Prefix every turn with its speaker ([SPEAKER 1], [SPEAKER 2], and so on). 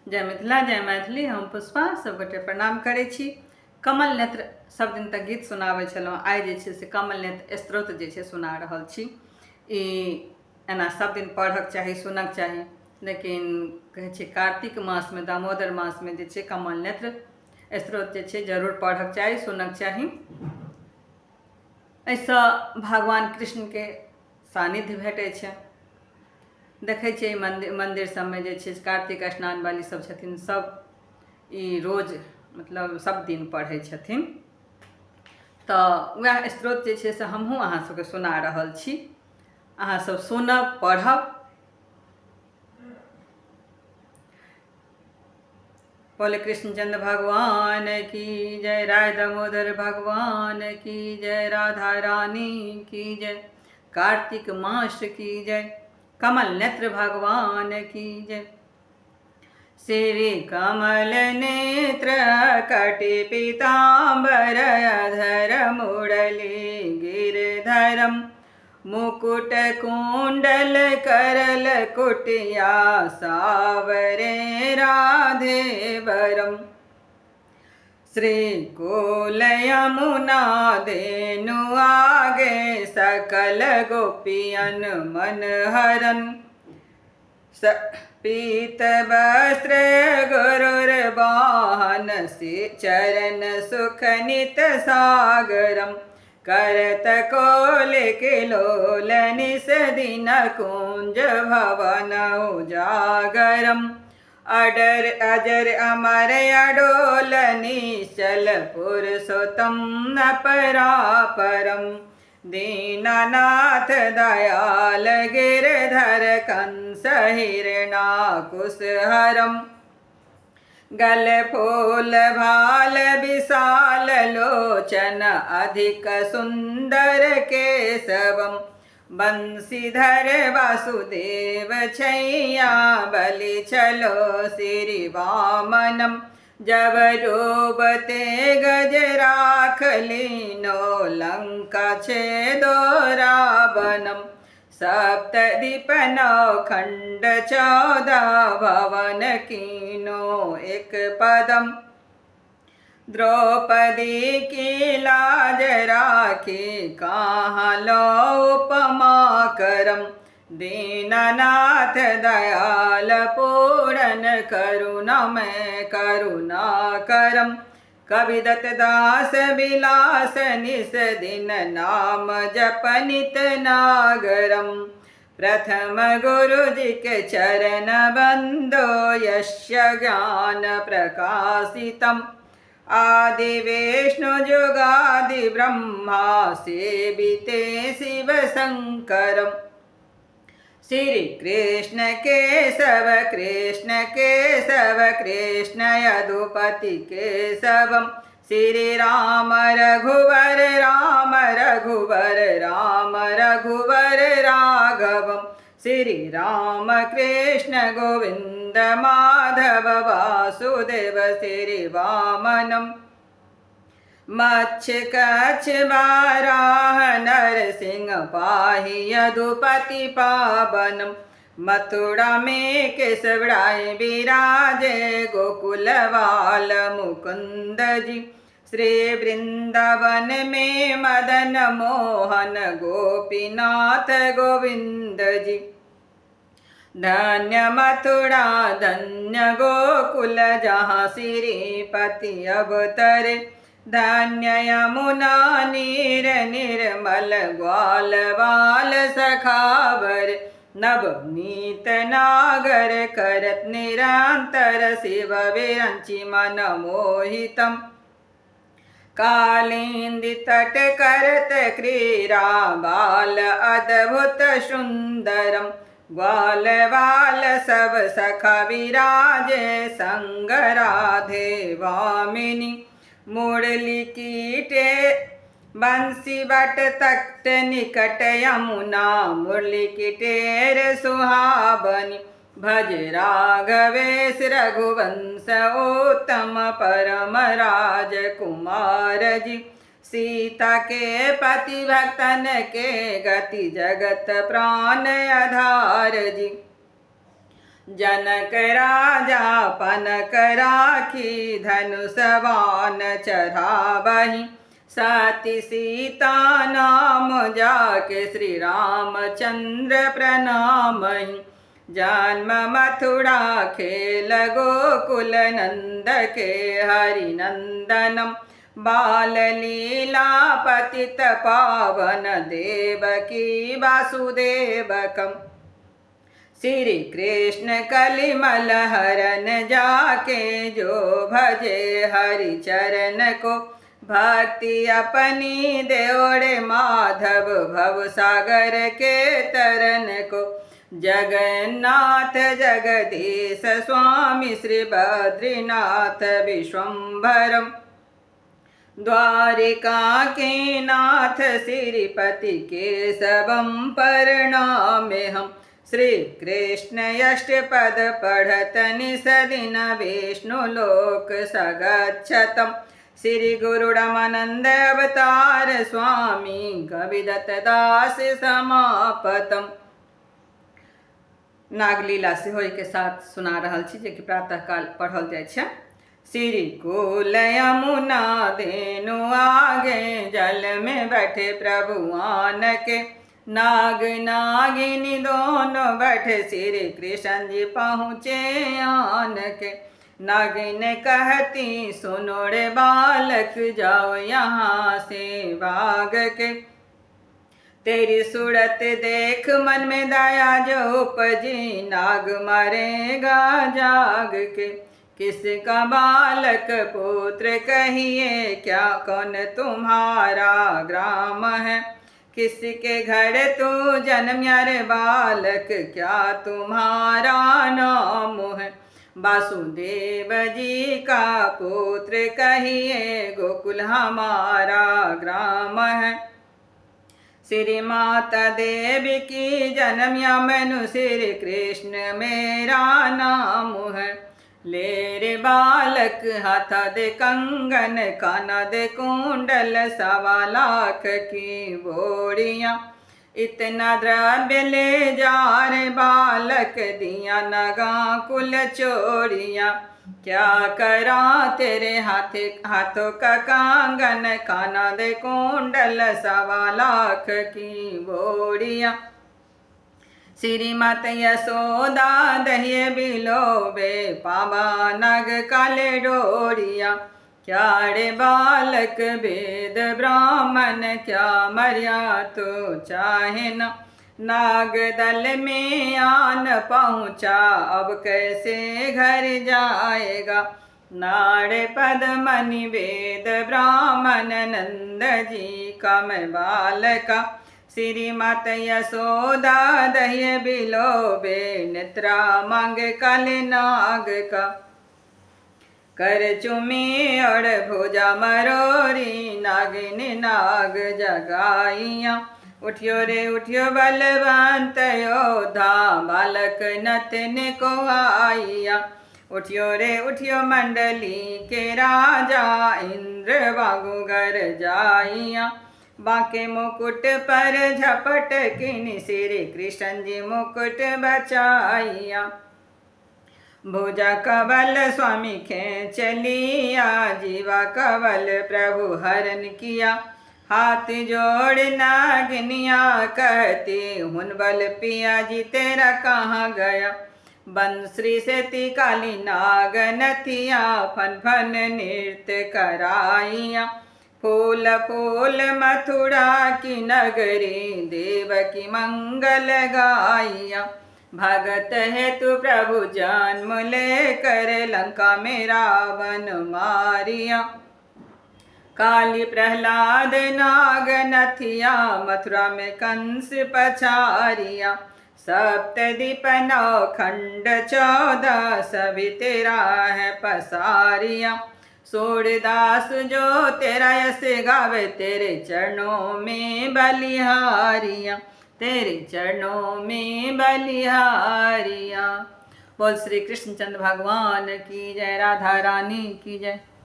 [SPEAKER 1] जय मिथिला जय मैथिली। हम पुष्पा सबगोटे प्रणाम करै छी। कमल नेत्र सब दिन तक गीत सुनाबै छलहुँ। आइ जे छै से कमल नेत्र स्तोत्र जे छै सुना रहल छी। ई एना सब दिन पढ़क चाही, सुनक चाही, लेकिन कहै छै कार्तिक मासमे, दामोदर मासमे जे छै कमल नेत्र स्तोत्र जे छै जरूर पढ़क चाही, सुनक चाही। एहिसँ भगवान कृष्णके सानिध्य भेटै छै। देखै छियै मन्दिर सबमे जे छै कार्तिक स्नान वाली सब छथिन, सब ई रोज मतलब सब दिन पढ़ै छथिन। तऽ वएह स्तोत्र जे छै से हमहूँ अहाँ सबके सुना रहल छी। अहाँ सब सुनब, पढ़ब। बोले कृष्णचंद्र भगवान की जय, राय दामोदर भगवान की जय, राधा रानी की जय, कार्तिक मास की जय, कमल नेत्र भगवान की जय। श्री कमल नेत्र कटि पीताम्बर अधर मुरली गिरधरम, मुकुट कुंडल करल कुटिया सावरे राधे वरम। श्री कोल यमुना धेनु आगे, सकल गोपियन मन हरन, पीत वस्त्र गुरुर वाहन, चरण सुख नित सागरम, करत कोल किलोल निस दिन कुंज भवन उजागरम, अजर अमर अडोल निश्चल पुरुषोत्तम अपरापरम, दीननाथ दयाल गिरधर कंस हिरणाकुश हरम, गल फूल भाल विशाल लोचन, अधिक सुंदर केशवम, बंशीधर वासुदेव छैया बलि छलो श्री वामनम, जब रूप ते गज राख लीनो, लंका छेदो रावणम, सप्तदीप नौखंड 14 भवन कीनो एक पदम, द्रौपदी की लाज राखी कहाँ लो उपमा करम, दीननाथ दयाल पूरन करुणा में करुणा करम, कविदत्त दास विलास निस दिन नाम जप नित नागरम, प्रथम गुरु जी के चरण बंदो यस्य ज्ञान प्रकाशितम, आदि विष्णु जुगादि ब्रह्मा सेविते शिव शंकरम, श्री कृष्ण केशव कृष्ण केशव कृष्ण यदुपति केशवम, श्री राम रघुवर राम रघुवर राम रघुवर राघवम, श्री राम कृष्ण गोविंद माधव वासुदेव श्री वामनम, मच्छ कच्छ वाराह नरसिंह पाहि यदुपति पावनम, मथुरा में केशवराय विराजे गोकुल बाल मुकुंद जी, श्री वृंदावन में मदन मोहन गोपीनाथ गोविंद जी, धन्य मथुरा धन्य गोकुल जहाँ श्रीपति अवतरे, धन्य यमुना नीर निर्मल ग्वाल बाल सखावर, नवनीत नागर करत निरंतर शिव विरंचि मन मोहितम, कालिंदी तट करत क्रीड़ा बाल अद्भुत सुंदरम, ग्वाल बाल सब सखा विराजे संग राधे वामिनी, मुरली कीटे बंसी बट तट निकट यमुना, मुरली कीटेर सुहावनी, भज राघवेश रघुवंश उत्तम परम राजकुमार जी, सीता के पति भक्तन के गति जगत प्राण आधार जी, जनक राजा पनक राखी धनुष बाण चढ़ावहि। सती सीता नाम जाके श्री रामचंद्र प्रणामहि। जन्म मथुरा खेल गोकुल नंद के हरि नंदनम। बाल लीला पतित पावन देवकी वासुदेवकम। श्री कृष्ण कलिमल हरन जाके जो भजे हरि चरण को। भक्ति अपनी देवड़े माधव भव सागर के तरन को। जगन्नाथ जगदीश स्वामी श्री बद्रीनाथ विश्वम्भरम। द्वारिका के नाथ श्रीपति केशवम प्रणामे हम। श्री कृष्ण अष्टपद पढ़त निस दिन विष्णु लोक सगच्छतम। श्री गुरुडमानंद अवतार स्वामी कविदत्त दास समापतम। नागलीला से होय के साथ सुना रहल छी जे कि प्रातः काल पढ़ल जाय छै। श्री कुल यमुना धेनु आगे जल में बैठे प्रभु आन के। नाग नागिनी दोनों बैठे श्री कृष्ण जी पहुँचे आन के। नागिन कहती सुनो रे बालक जाओ यहाँ से भाग के। तेरी सूरत देख मन में दया जो उपजी। नाग मारेगा जाग के। किसका बालक पुत्र कहिए क्या कौन तुम्हारा ग्राम है। किसके घर तू जन्म रे बालक क्या तुम्हारा नाम है। वासुदेव जी का पुत्र कहिए गोकुल हमारा ग्राम है। श्री माता देवी की जन्म मनु श्री कृष्ण मेरा नाम है। ले रे बालक हाथा दे कंगन काना दे कुंडल 1.25 लाख की बोड़ियाँ। इतना द्रव्य ले जा रे बालक दिया नगा कुल चोरियाँ। क्या करा तेरे हाथों का कंगन काना दे कुंडल 1.25 लाख की बोड़ियाँ। श्री माता यशोदा दहिए बिलोबे पावा नग काले डोरिया। क्या रे बालक वेद ब्राह्मण क्या मर्या तो चाहे न। नाग दल में आन पहुँचा अब कैसे घर जाएगा। नाड़े पद्मनि वेद ब्राह्मण नंद जी का मैं बालका। श्री माता यशोदा दहिए बिलोबे नेत्रा मांग काले नाग का। कर चुमी और भुजा मरोरी नागिनी नाग जगाइया। उठियो रे उठियो बलवंत योद्धा बालक नतन को आइया। उठियो रे उठियो मंडली के राजा इंद्र वागुगर जाइया। बाके मुकुट पर झपट किनी श्री कृष्ण जी मुकुट बचाइया। भुजा कवल स्वामी खेच लिया जीवा कवल प्रभु हरण किया। हाथ जोड़ नागिनिया कहती हुन बल पिया जी तेरा कहाँ गया। बंसरी से ती काली नाग नथिया फन फन नृत्य कराइया। फूल फूल मथुरा की नगरी देवकी मंगल गाइया। भगत है तू प्रभु जन्म लेकर लंका में रावण मारिया। काली प्रहलाद नाग नथिया मथुरा में कंस पछारिया। सप्तदीप 9 खंड 14 सभी तेरा है पसारिया। सूरदास जो तेरा यश गावे तेरे चरणों में बलिहारियाँ। तेरे चरणों में बलिहारियाँ। बोल श्री कृष्णचंद्र भगवान की जय। राधा रानी की जय।